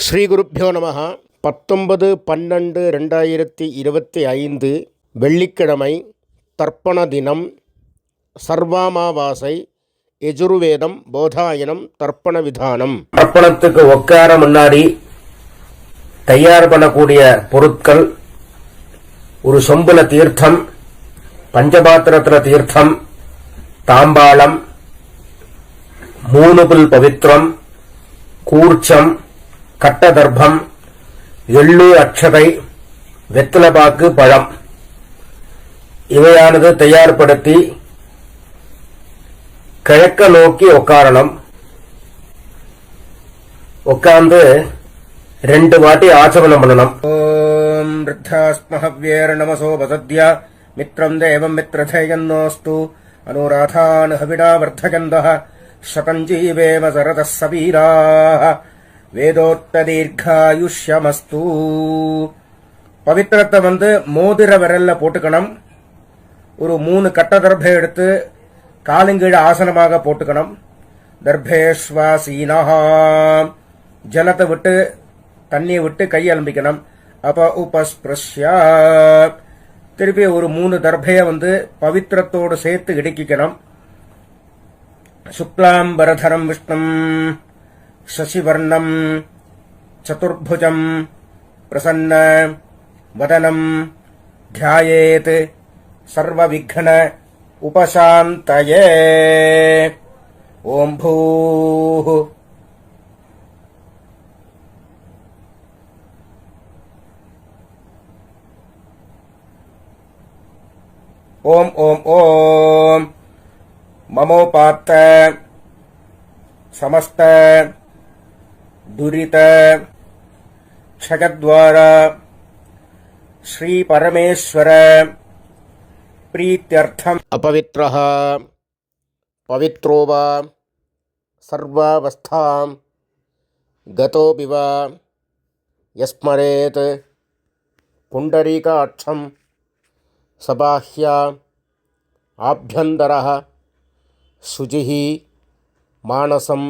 ஸ்ரீகுருப்போ நம. 19/12/2025 வெள்ளிக்கிழமை, தர்ப்பண தினம், சர்வாமாவாசை, யஜுர்வேதம், போதாயனம், தர்ப்பண விதானம். தர்ப்பணத்துக்கு உட்கார முன்னாடி தயார் பண்ணக்கூடிய பொருட்கள்: ஒரு சொம்புல தீர்த்தம், பஞ்சபாத்திரத்துல தீர்த்தம், தாம்பாளம், 3 புல் பவித்ரம், கூர்ச்சம், கட்டதர்ப்பம், எள்ளு, அக்ஷதை, வெத்தலைபாக்கு, பழம் இவையானது தயார்படுத்தி கிழக்க நோக்கி உட்காரணும். உட்கார்ந்து 2 வாட்டி ஆச்சமனம் பண்ணணும். ஓம் ருத்தாஸ்மஹவ்யேர் நமசோ வசத்யா மித்ரம் தேவம் மித்ரதேயன்னோஸ்து அனுராதான் ஹவிடா வர்த்தகந்தः சதஞ்சீவேம சரதः சபீராः வேதோக்ததீர்காயுஷ்யமஸ்து. பவித்திரத்தை மோதிர விரல்ல போட்டுக்கணும். ஒரு 3 கட்ட தர்பை எடுத்து காலுங்கீழ ஆசனமாக போட்டுக்கணும். தர்பேஸ்வாசீனஹா, ஜலத்தை விட்டு தண்ணியை விட்டு கை அலம்பிக்கணும். அப்ப உபஸ்பிருஷ்யா, திருப்பி ஒரு 3 தர்பைய பவித்திரத்தோடு சேர்த்து இடுக்கிக்கணும். சுக்லாம்பரதரம் விஷ்ணும் சசிவர்ணம் சதுர்புஜம் பிரசன்ன வதனம் தியாயேத் சர்வவிக்ன உபசாந்தயே. ஓம் பூः ஓம் ஓம் ஓம் மமோபாத்த சமஸ்த துரித க்ஷயத்வார ஸ்ரீ பரமேஸ்வர பிரீத்யர்த்தம். அபவித்ரஹ பவித்ரோ வா சர்வாவஸ்தாம் கதோபி வா யஸ்மரேத் புண்டரீகாட்சம் சபாஹ்யா ஆப்யந்தரஹ சுஜிஹ மானசம்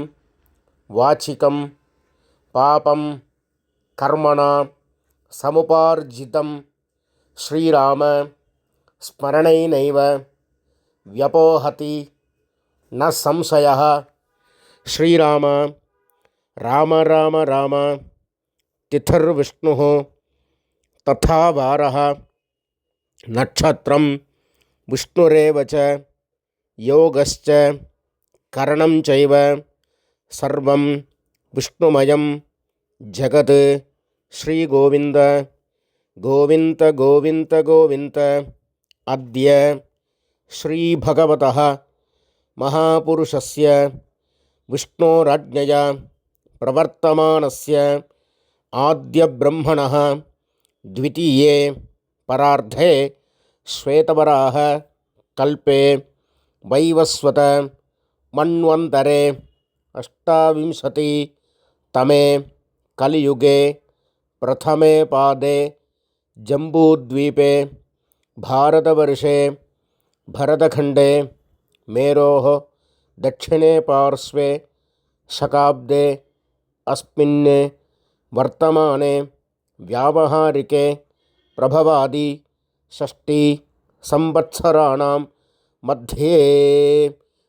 வாச்சிகம் பாபம் கர்மணா சமுபார்ஜிதம் ஸ்ரீராம ஸ்மரணைனைவ வியபோஹதி ந சம்சயः. ஸ்ரீராம ராம ராம ராம திதிர்விஷ்ணுः ததா வாரः நட்சத்திரம் விஷ்ணுரேவ ச யோகஸ்ச கரணம் சைவ சர்வம் விஷ்ணுமயம் ஜகத். ஸ்ரீ கோவிந்த கோவிந்த கோவிந்த கோவிந்த. அத்ய ஸ்ரீ பகவதः மகாபுருஷஸ்ய விஷ்ணோராஜ்ஞயா பிரவர்த்தமானஸ்ய ஆத்ய பிரம்மணः த்விதீயே பரார்த்தே ஸ்வேதவராக கல்பே வைவஸ்வத மன்வந்தரே அஷ்டாவிம்சதி தமே கலியுகே பிரதமே பாதே ஜம்பூத்வீபே பாரதவர்ஷே பரதகண்டே மேரோः தட்சிணே பார்ஸ்வே சகாப்தே அஸ்மின் வர்த்தமானே வியாவஹாரிகே பிரபவாதி ஷஷ்டி சம்பத்சராணாம் மத்தியே.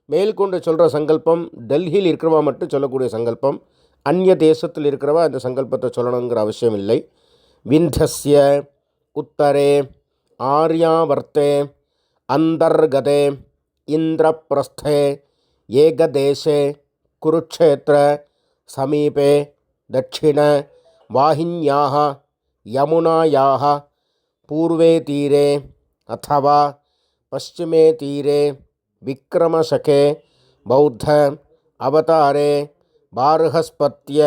மேல்கொண்டு சொல்கிற சங்கல்பம் டெல்லியில் இருக்கிறவா மட்டும் சொல்லக்கூடிய சங்கல்பம். அந்நிய தேசத்தில் இருக்கிறவா இந்த சங்கல்பத்தை சொல்லணுங்கிற அவசியம் இல்லை. விந்தஸ்ய உத்தரே ஆர்யாவர்த்தே அந்தர்கதே இந்திரபிரஸ்தே ஏகதேசே குருக்ஷேத்திர சமீபே தட்சிண வாஹின்யாः யமுனாயாः பூர்வே தீரே அथवा பश्चिमे தீரே விக்ரமசகே பௌத்த அவதாரே பார்ஹஸ்பத்ய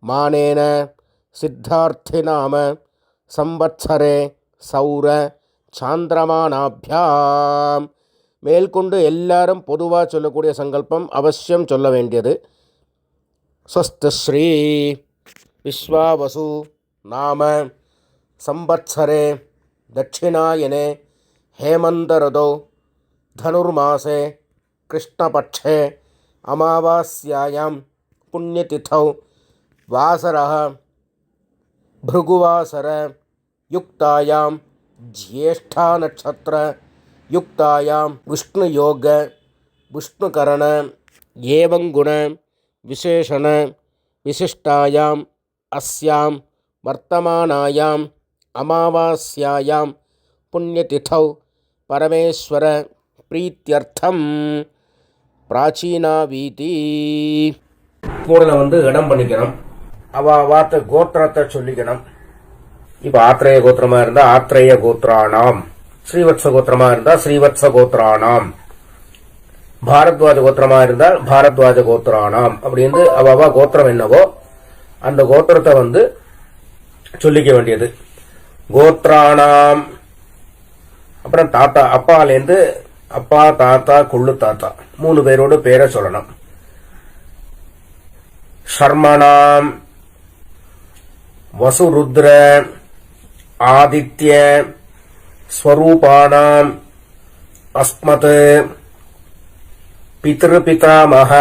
மானேன சித்தார்த்திநாம சம்வத்சரே சௌர சாந்திரமானாபியாம். மேல்கொண்டு எல்லாரும் பொதுவாக சொல்லக்கூடிய சங்கல்பம் அவசியம் சொல்ல வேண்டியது. ஸ்வஸ்திஸ்ரீ விஸ்வாவசு நாம சம்பத்சரே தட்சிணாயனே हेमन्तऋतौ धनुर्मासे कृष्णपक्षे अमावास्यायां पुण्यतिथौ வாசரः भृगुवासर युक्तायां ज्येष्ठा नक्षत्र युक्तायां विष्णुयोग विष्णुकरण एवं गुण विशेषण विशिष्टायाम् अस्यां वर्तमानायाम् अमावास्यायां पुण्यतिथौ परमेश्वर प्रीत्यर्थं प्राचीनावीति பூணில் இடம் பண்ணிக்கணும். அவ வார்த்தை கோத்திரத்தை சொல்லிக்கணும். இப்ப ஆத்ரேய கோத்திரமா இருந்தா ஆத்ரேய கோத்ரானாம், ஸ்ரீவத்ச கோத்திரமா இருந்தா ஸ்ரீவத்ச கோத்ரானாம், பாரத்வாஜ கோத்திரமா இருந்தால் பாரத்வாஜ கோத்ரானாம் அப்படின்னு அவ கோத்திரம் என்னவோ அந்த கோத்திரத்தை சொல்லிக்க வேண்டியது. கோத்ரானாம் அப்புறம் தாத்தா, அப்பாலேருந்து அப்பா தாத்தா கொள்ளு தாத்தா 3 பேரோட பேரை சொல்லணும். ஷர்மணாம் வசுருத்ர ஆதித்ய ஸ்வரூபானாம் அஸ்மத் பித்ருபிதாமஹ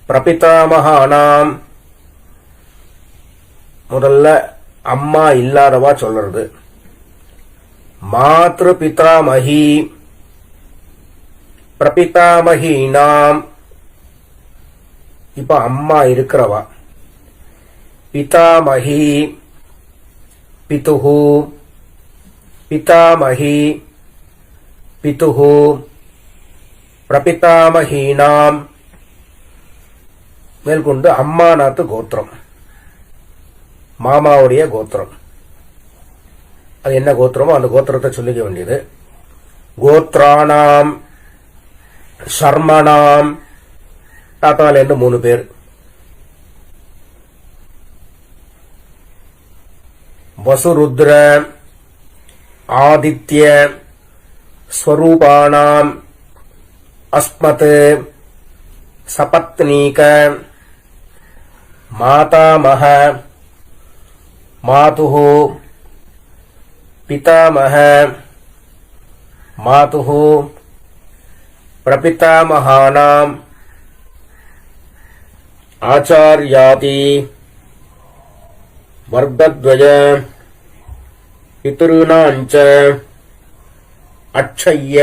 பிரபிதாமகானாம். முதல்ல அம்மா இல்லாதவா சொல்றது. மாத்ரு பிதாமஹி பிரபிதாமஹீனாம். இப்ப அம்மா இருக்கிறவா. பிதாமஹி பிதுஹு பிதாமஹி பிதுஹு பிரபிதாமஹீனாம். மேற்கொண்டு அம்மாநாத்து கோத்திரம், மாமாவுடைய கோத்திரம். அது என்ன கோத்திரமோ அந்த கோத்திரத்தை சொல்லிக்க வேண்டியது. கோத்ரானாம் ஷர்மணாம், தாத்தால இருந்து 3 பேர். வசுருத்ர ஆதித்ய ஸ்வரூபானாம் அஸ்மத் சபத்னீக மாதாமஹ மாதுஹு பிதாமஹ மாதுஹு பிரபிதாமகானாம் ஆச்சார்யாதி வர்க்கத்வய பித்ருணாஞ்ச அக்ஷய்ய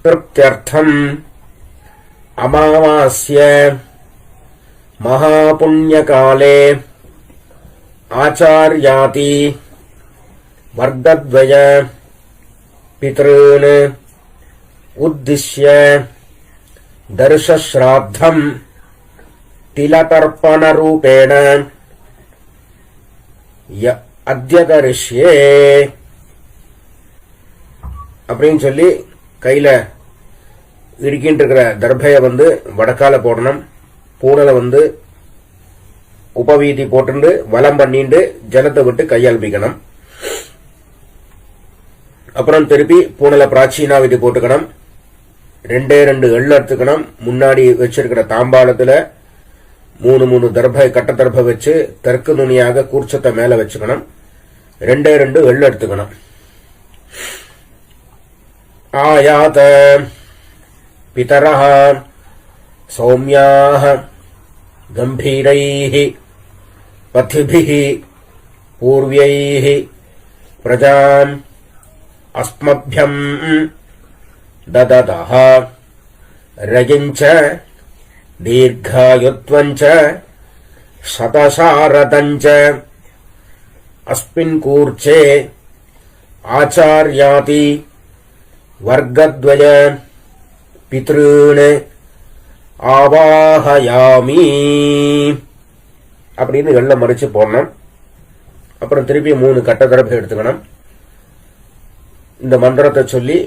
திருப்த்யர்த்தம் அமாவாஸ்ய மகாபுண்யகாலே ஆச்சார்யாதி வர்க்கத்வய பித்ருன் உத்திஷ்ய தர்ஷஸ்ராத்தம் திலதர்ப்பண ரூபேண அத்யகரிஷ்யே அப்படின்னு சொல்லி கையில இடுக்கின்னு இருக்கிற தர்பைய வடக்கால போடணும். பூனலை உபவீதி போட்டு வலம் பண்ணிட்டு ஜலத்தை விட்டு கையால்பிக்கணும். அப்புறம் திருப்பி பூனலை பிராச்சீனாவிதி போட்டுக்கணும். 2 எள்ளு எடுத்துக்கணும். முன்னாடி வச்சிருக்கிற தாம்பாளத்துல 3 தர்பை கட்ட தர்பை வச்சு தெற்கு நுனியாக கூர்ச்சத்தை மேல வச்சுக்கணும். 2 எள்ளு எடுத்துக்கணும். ஆயாத பிதரஹ சௌம்யாஹ கம்பீரைஹ பதிபிஹ பூர்வ்யைஹ பிரஜாம் அஸ்மப்யம் தததஹ ரகிஞ்ச தீர்காயுத்வஞ்ச சதசாரதஞ்ச அஸ்மின் கூர்ச்சே ஆச்சார்யாதி வர்க்கத்வய பித்ருன் ஆவாஹயாமி அப்படின்னு எள்ள மறிச்சு போடணும். அப்புறம் திருப்பி 3 கட்ட தரப்பை எடுத்துக்கணும். இந்த மந்திரத்தை சொல்லி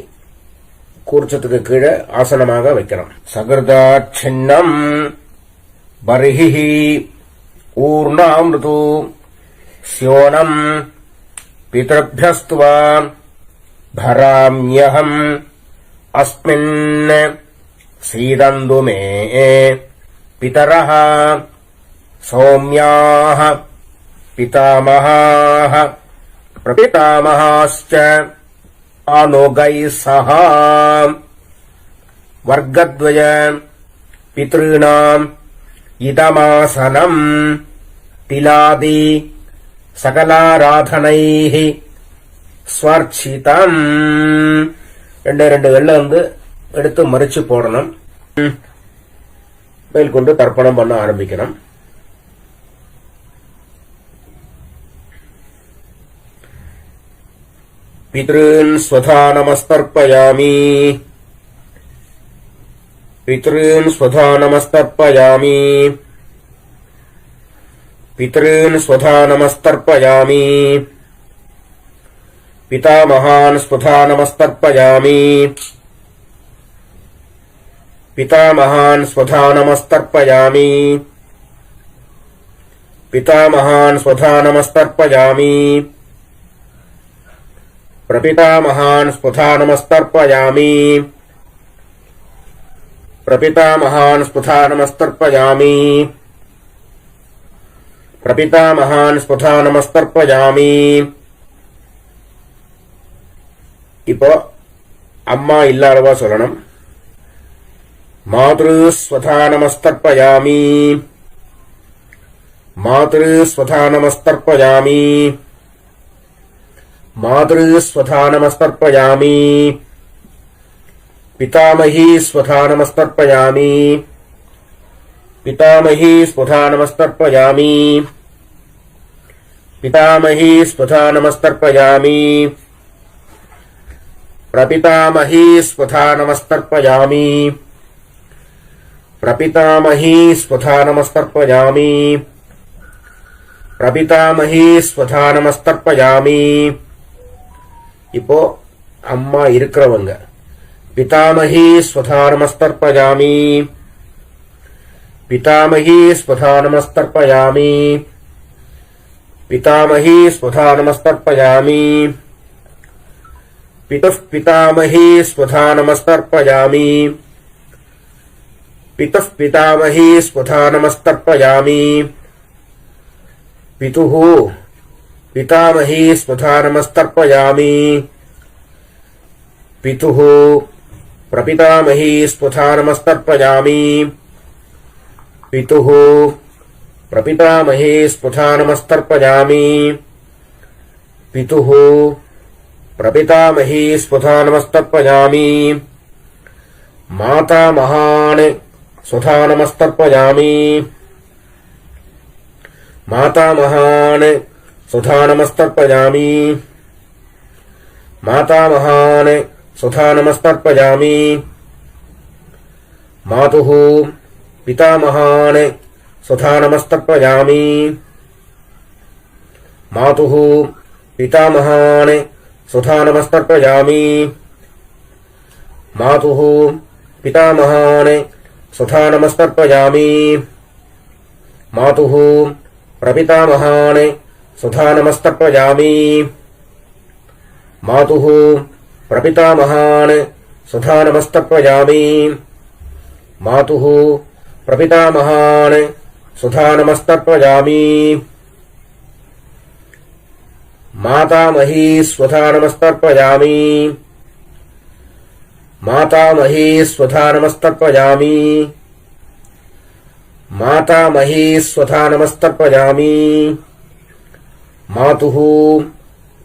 கூர்ச்சத்துக்கு கீழே ஆசனமாக வைக்கணும். சகிருதாட்சின்னம் பர்ஹி ஊர்ணாமிருது ஸ்யோனம் பிதர்பியஸ்துவான் பராம்யஹம் அஸ்மின் சீதந்து மே பிதரஹ சௌம்யாஹ பிதாமஹாஹ பிரபிதாமஹாஸ்ச ஆலோகை சஹா வர்க்கத்வய பித்ருணாம் இதமாசனம் திலாதி சகலாராதனைः ஸ்வர்ச்சிதம். ரெண்டு வெள்ளை எடுத்து மறிச்சு போடணும். மேல் கொண்டு தர்ப்பணம் பண்ண ஆரம்பிக்கணும். பித்ருன் ஸ்வதா நமஸ்தர்ப்பயாமி. पितॄन् स्वधा नमस्तर्पयामि. पितॄन् स्वधा नमस्तर्पयामि. पितामहान् स्वधा नमस्तर्पयामि. पितामहान् स्वधा नमस्तर्पयामि. पितामहान् स्वधा नमस्तर्पयामि. प्रपितामहान् स्वधा नमस्तर्पयामि. प्रपितामहान् स्वधा नमस्तर्पयामि. प्रपितामहान् स्वधा नमस्तर्पयामि. இப்போ அம்மா இல்லாதவா சொல்லணும். மாத்ரு ஸ்வதா நமஸ்தர்ப்பயாமி. மாத்ரு ஸ்வதா நமஸ்தர்ப்பயாமி. மாத்ரு ஸ்வதா நமஸ்தர்ப்பயாமி. पितामही स्वधा नमस्तर्पयामि. पितामही स्वधा नमस्तर्पयामि. पितामही स्वधा नमस्तर्पयामि. प्रपितामही स्वधा नमस्तर्पयामि. प्रपितामही स्वधा नमस्तर्पयामि. प्रपितामही स्वधा नमस्तर्पयामि. இப்போ அம்மா இருக்கிறவங்க पितामही स्वधा नमस्तर्पयामि. पितामही स्वधा नमस्तर्पयामि. पितामही स्वधा नमस्तर्पयामि. पितुः पितामही स्वधा नमस्तर्पयामि. पितुः पितामही स्वधा नमस्तर्पयामि. पितुः पितामही स्वधा नमस्तर्पयामि. पितुः प्रपितामही स्वधा नमस्तर्पयामि. पितुः प्रपितामही स्वधा नमस्तर्पयामि. पितुः प्रपितामही स्वधा नमस्तर्पयामि. मातामहान् स्वधा नमस्तर्पयामि. मातामहान् स्वधा नमस्तर्पयामि. मातामहान् स्वधा नमस्तर्पयामि. मातुः पितामहान् स्वधा नमस्तर्पयामि. मातुः पितामहान् स्वधा नमस्तर्पयामि. मातुः पितामहान् स्वधा नमस्तर्पयामि. मातुः प्रपितामहान् स्वधा नमस्तर्पयामि. मातुः प्रपितामहान् स्वधा नमस्तर्पयामि. मातुः प्रपितामहान् स्वधा नमस्तर्पयामि. मातामही स्वधा नमस्तर्पयामि. मातामही स्वधा नमस्तर्पयामि. मातामही स्वधा नमस्तर्पयामि. मातुः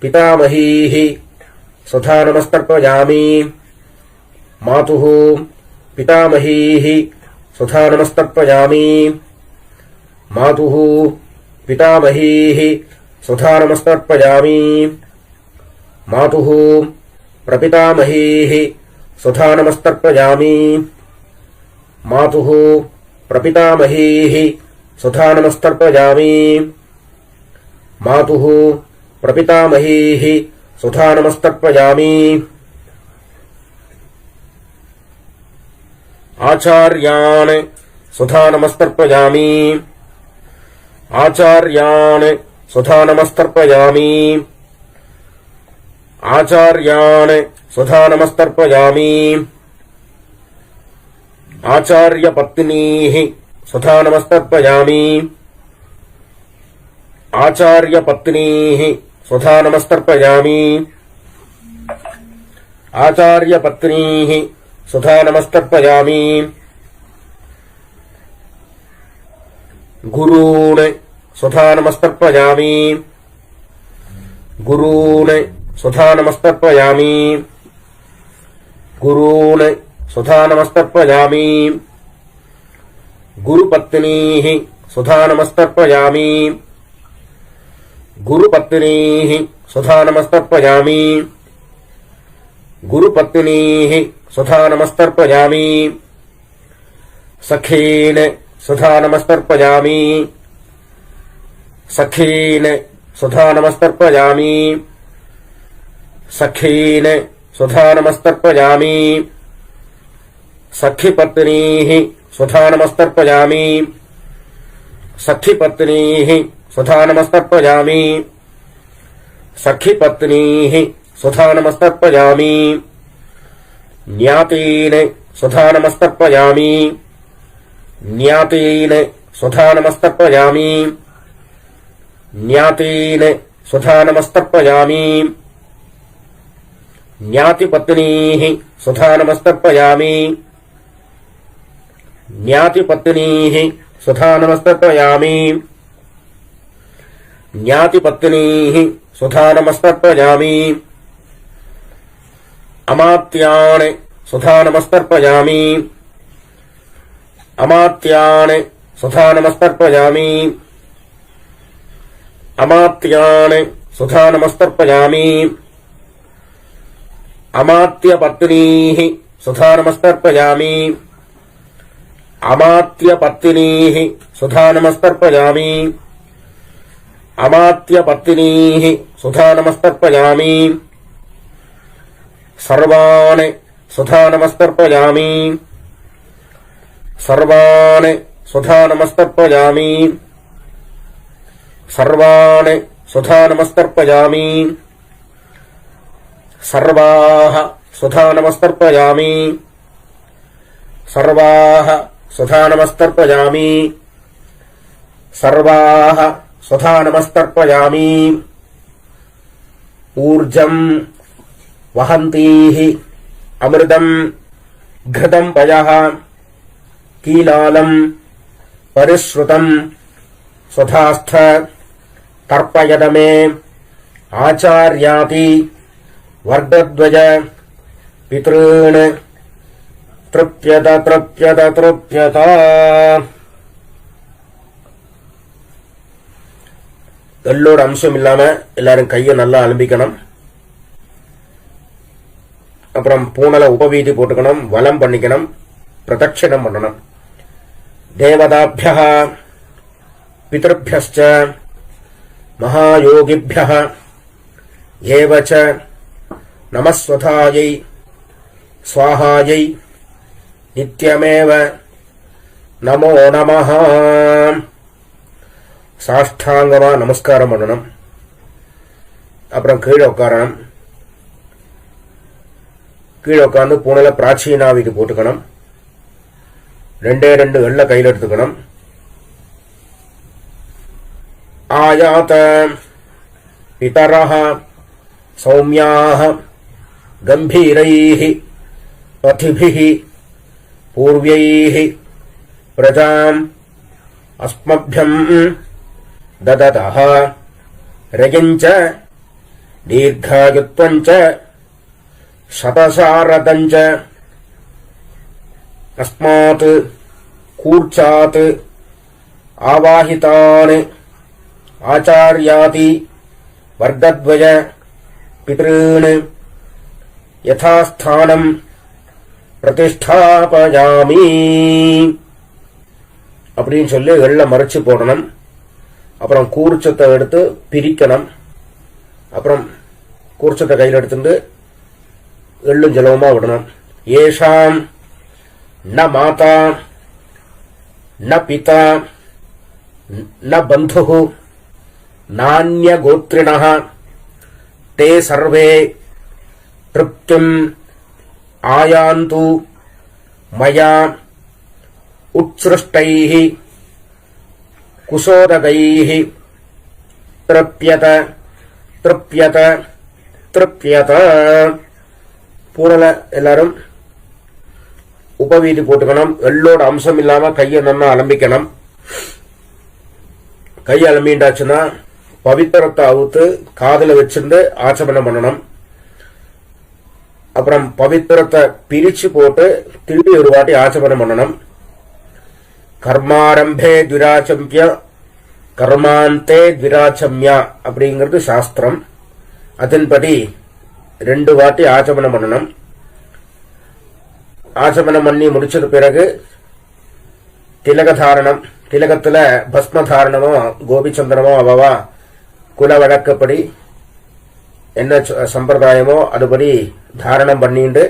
पितामहीः स्वधा नमस्तर्पयामि. मातुः पितामहीः स्वधा नमस्तर्पयामि. मातुः पितामहीः स्वधा नमस्तर्पयामि. मातुः प्रपितामहीः स्वधा नमस्तर्पयामि. मातुः प्रपितामहीः स्वधा नमस्तर्पयामि. मातुः प्रपितामहीः स्वधा नमस्तर्पयामि. आचार्यान् स्वधा नमस्तर्पयामि. आचार्यान् स्वधा नमस्तर्पयामि. आचार्यान् स्वधा नमस्तर्पयामि. आचार्यपत्नीः स्वधा नमस्तर्पयामि. आचार्यपत्नीः स्वधा नमस्तर्पयामि. आचार्यपत्नीः स्वधा नमस्तर्पयामि. குரூன் சுதா நமஸ்தர்ப்பயாமி. குரூன் சுதா நமஸ்தர்ப்பயாமி. குரூன் சுதா நமஸ்தர்ப்பயாமி. குருபத்னீஹ சுதா நமஸ்தர்ப்பயாமி. குருபத்னீஹ சுதா நமஸ்தர்ப்பயாமி. குருபத்னீஹ சுதா நமஸ்தர்ப்பயாமி. சഖீன் சுதா நமஸ்தர்ப்பயாமி. சഖீன் சுதா நமஸ்தர்ப்பயாமி. சഖீன் சுதா நமஸ்தர்ப்பயாமி. சഖிபத்னீஹ சுதா நமஸ்தர்ப்பயாமி. சഖிபத்னீஹ சுதா நமஸ்தர்ப்பயாமி. சഖிபத்னீஹ சுதா நமஸ்தர்ப்பயாமி. ஞாதீன் சுதா நமஸ்தர்ப்பயாமி. ஞாதீன் சுதா நமஸ்தர்ப்பயாமி. ஞாதீன் சுதா நமஸ்தர்ப்பயாமி. ஞாதிபத்னீஹ சுதா நமஸ்தர்ப்பயாமி. ஞாதிபத்னீஹ சுதா நமஸ்தர்ப்பயாமி. ஞாதிபத்னீஹ சுதா நமஸ்தர்ப்பயாமி. அமாத்யான் சுதா நமஸ்தர்ப்பயாமி. அமாத்யான் சுதா நமஸ்தர்ப்பயாமி. அமாத்யான் சுதா நமஸ்தர்ப்பயாமி. அமாத்யபத்னீஹ சுதா நமஸ்தர்ப்பயாமி. அமாத்யபத்னீஹ சுதா நமஸ்தர்ப்பயாமி. அமாத்யபத்னீஹ சுதா நமஸ்தர்ப்பயாமி. சர்வான் சுதா நமஸ்தர்ப்பயாமி. சர்வான் சுதா நமஸ்தர்ப்பயாமி. சர்வான் சுதா நமஸ்தர்ப்பயாமி. சர்வாஹ சுதா நமஸ்தர்ப்பயாமி. சர்வாஹ சுதா நமஸ்தர்ப்பயாமி. சர்வாஹ சுதா நமஸ்தர்ப்பயாமி. ஊர்ஜம் வஹந்தீஹ அமிர்தம் घृतं पयः कीलालं परिश्रुतं स्वधास्थ तर्पयद मे आचार्याति वर्गद्वय पितॄन् तृप्यत तृप्यत तृप्यत. எல்லோட அம்சம் இல்லாம எல்லாரும் கையை நல்லா அலம்பிக்கணும். அப்புறம் பூனல உபவீதி போட்டுக்கணும், வலம் பண்ணிக்கணும், பிரதட்சணம் பண்ணணும். தேவதாபியः பிதృभ्यश्च மகாயோகிभ्यः ஏவச்ச நமஸ்வதாயை ஸ்வாஹாயை நித்யமேவ நமோ நமः. சாஷ்டாங்கமா நமஸ்காரம் பண்ணணும். அப்புறம் கீழே உட்காரணும். கீழே உட்காந்து பூனையில பிராச்சீனாவிதி போட்டுக்கணும். 2 எள்ள கையில் எடுத்துக்கணும். ஆயாத பிதரஹ சௌமியாஹ கம்பீரைஹ பதிபிஹ பூர்வைஹ பிரஜாம் அஸ்மப்யம் தததஹ ரயஞ்ச தீர்காயுத்வஞ்ச சதசாரதஞ்ச அஸ்மாத் கூர்ச்சாத் ஆவாஹிதான் ஆச்சார்யாதி வர்கத்வய பித்ருன் யதாஸ்தானம் பிரதிஷ்டாபயாமி அப்படின்னு சொல்லி எள்ள மறைச்சு போடணும். அப்புறம் கூர்ச்சத்தை எடுத்து பிரிக்கணும். அப்புறம் கூர்ச்சத்தை கையில் எடுத்துட்டு எள்ளும் ஜலவுமா விடணும். ஏஷாம் ந மாதா ந பிதா ந பந்து நான்ய கோத்ரிணः தே சர்வே திருப்திம் ஆயாந்து மயா உத்ஸ்ருஷ்டைः குசோதகைः த்ருப்யத த்ருப்யத த்ருப்யத. பூரல எல்லாரும் உபவீதி போட்டுக்கணும். எள்ளோட அம்சம் இல்லாம கையை நல்லா அலம்பிக்கணும். கை அலம்பிண்டாச்சுன்னா பவித்திரத்தை அவுத்து காதுல வச்சிருந்து ஆச்சமனம் பண்ணணும். அப்புறம் பவித்திரத்தை பிரிச்சு போட்டு திருப்பி ஒரு வாட்டி ஆச்சமனம் பண்ணணும். கர்மாரம்பே த்விராச்சம்ய கர்மாந்தே த்விராச்சம்யா அப்படிங்கிறது சாஸ்திரம். அதன்படி 2 வாட்டி ஆச்சமனம் பண்ணணும். ஆச்சமனம் பண்ணி முடிச்சது பிறகு திலக தாரணம், திலகத்துல பஸ்ம தாரணமோ கோபிச்சந்திரமோ அவவா குல வழக்கப்படி என்ன சம்பிரதாயமோ அதுபடி தாரணம் பண்ணிட்டு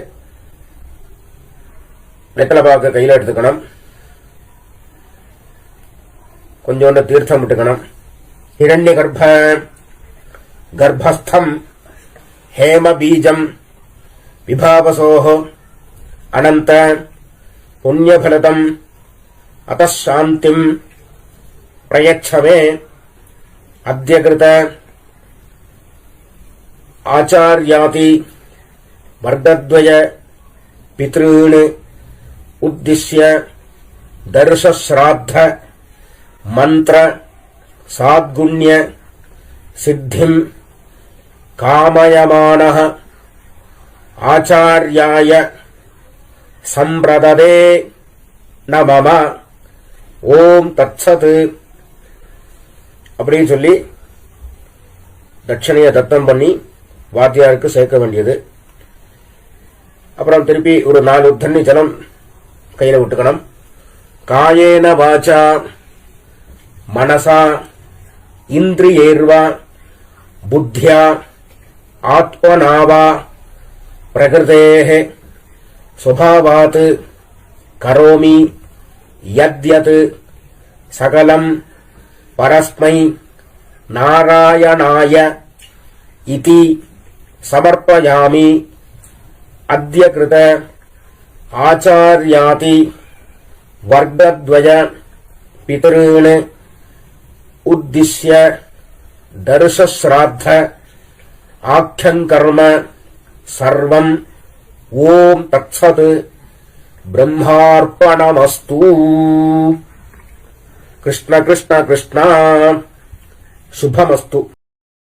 வெத்தலை பாக்க கையில எடுத்துக்கணும். கொஞ்சோண்டு தீர்த்தம் விட்டுக்கணும். ஹிரண்ய கர்ப்பஸ்தம் ஹேம பீஜம் விபாவசோஹ அனந்த புண்ணியபலதம் அதாந்திம் பிரயச்சமே அத்யகிருத ஆச்சார்யாதி வர்க்கத்வய பித்ருன் உத்திஷ்ய தர்ஷஸ்ராத்த மந்திர சாத்குண்ய சித்திம் காமயமானः ஆச்சார்யாய சம்பிரததே நமம ஓம் தத்சத் அப்படின்னு சொல்லி தட்சணையை தத்தம் பண்ணி வாத்தியாருக்கு சேர்க்க வேண்டியது. அப்புறம் திருப்பி ஒரு 4 தண்ணி ஜலம் கையில விட்டுக்கணும். காயேன வாச்சா மனசா இந்திரியேர்வா புத்தியா ஆத்மனாவா பிரகிருதேஹ சுபாவாத் கரோமி யத்யத் சகலம் பரஸ்மை நாராயணாய இதி சமர்ப்பயாமி அத்யகிருத ஆச்சார்யாதி வர்க்கத்வய பிதॄன் உத்திஷ்ய தர்ஷஸ்ராத்த ஆக்யங்கர்ம சர்வம் ஓம் தத்சத் பிரம்மார்ப்பணமஸ்து. கிருஷ்ண கிருஷ்ண கிருஷ்ணா சுபமஸ்து.